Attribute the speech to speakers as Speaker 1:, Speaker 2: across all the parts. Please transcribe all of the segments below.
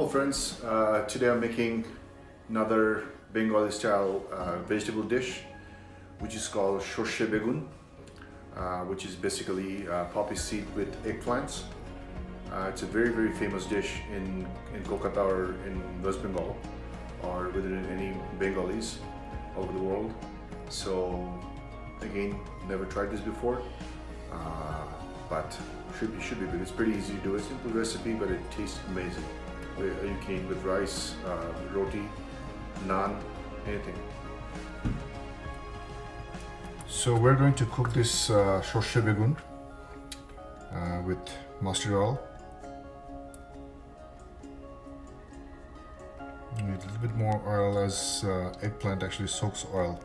Speaker 1: friends, today I'm making another Bengali style vegetable dish which is called Shorshe begun, which is basically poppy seed with eggplants. It's a very famous dish in Kolkata or in West Bengal or within any Bengalis all over the world. So again, never tried this before, but should be good. It's pretty easy to do. A simple recipe, but it tastes amazing. You can eat with rice, roti, naan, anything. So we're going to cook this shorshe begun with mustard oil. Need a little bit more oil as eggplant actually soaks oil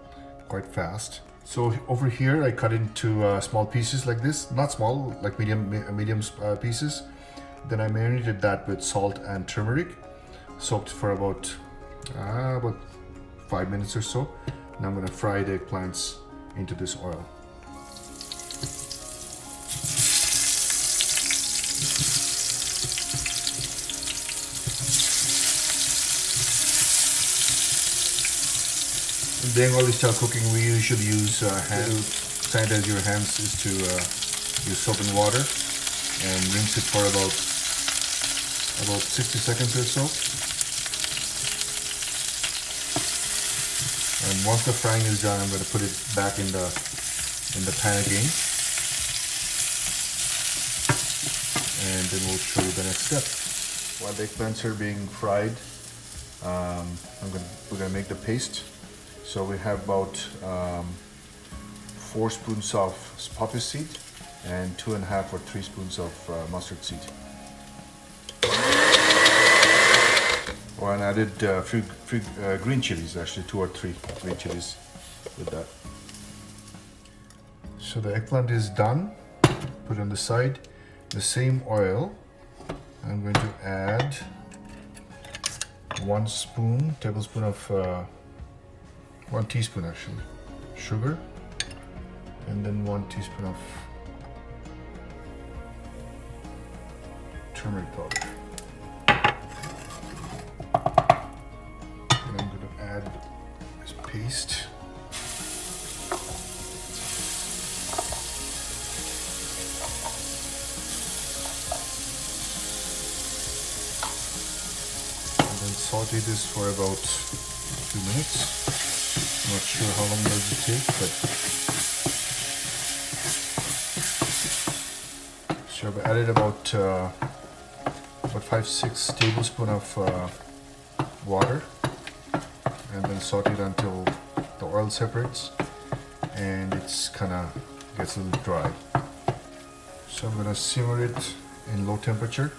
Speaker 1: quite fast. So over here I cut into small pieces like this, not small, like medium pieces. Then I marinated that with salt and turmeric, soaked for about 5 minutes or so. Now I'm going to fry the eggplants into this oil. In Bengali style cooking, we usually use hand to sanitize your hands is to use soap and water and rinse it for about 60 seconds or so. And once the frying is done, I'm going to put it back in the pan again, and then we'll show you the next step. While the eggplants are being fried, we're going to make the paste. So we have about 4 spoons of poppy seed and 2.5 or 3 spoons of mustard seed. And I added few green chilies, actually 2 or 3 green chilies with that. So the eggplant is done. Put it on the side. The same oil, I'm going to add 1 tablespoon of 1 teaspoon actually, sugar, and then 1 teaspoon of turmeric powder. And I'm going to add this paste. And then saute this for about 2 minutes. I'm not sure how long does it take, but so I've added about 5-6 tablespoons of water, and then saute it until the oil separates and it's kind of gets a little dry. So I'm going to simmer it in low temperature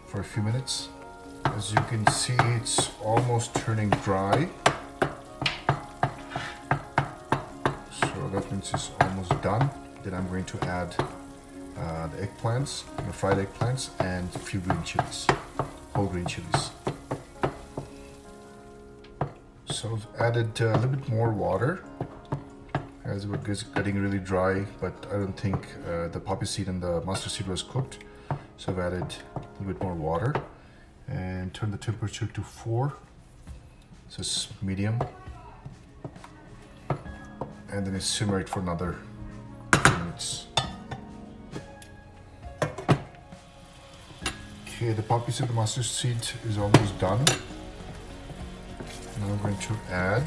Speaker 1: for a few minutes. As you can see, it's almost turning dry. That means it's almost done. Then I'm going to add the eggplants, the fried eggplants, and a few green chilies, whole green chilies. So I've added a little bit more water as it was getting really dry, but I don't think the poppy seed and the mustard seed was cooked. So I've added a little bit more water and turn the temperature to 4. So it's medium. And then simmer it for another 2 minutes. Okay, the poppy seed, the mustard seed is almost done. Now I'm going to add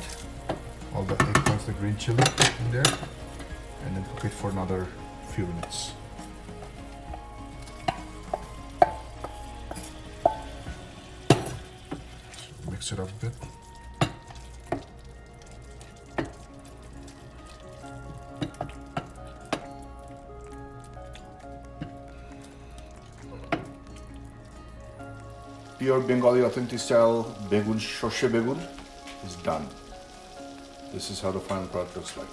Speaker 1: all the eggplants, the green chili in there, and then cook it for another few minutes. So mix it up a bit. Pure Bengali authentic style begun, shorshe begun is done. This is how the final product looks like.